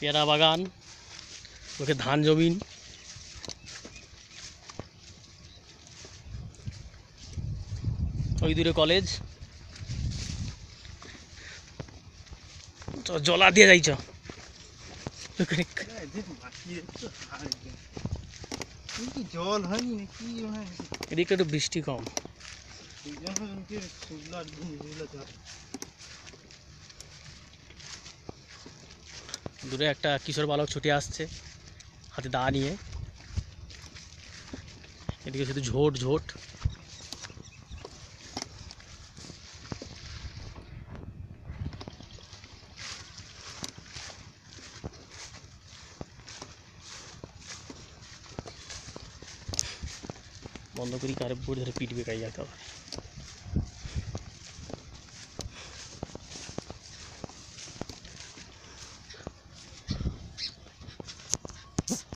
পেয়ারা বাগান, ওকে ধান জমিন, ওই দূরে কলেজ। জলা দিয়ে যাইছ জল হয়নি নাকি? এদিকে একটু বৃষ্টি কম। দূরে একটা কিশোর বালক ছুটে আসছে হাতে দা নিয়ে। এদিকে শুধু ঝোট ঝোট। বন্ধ করি কারে বুড়ি ধরে পিটবে কাই যাতে হবে।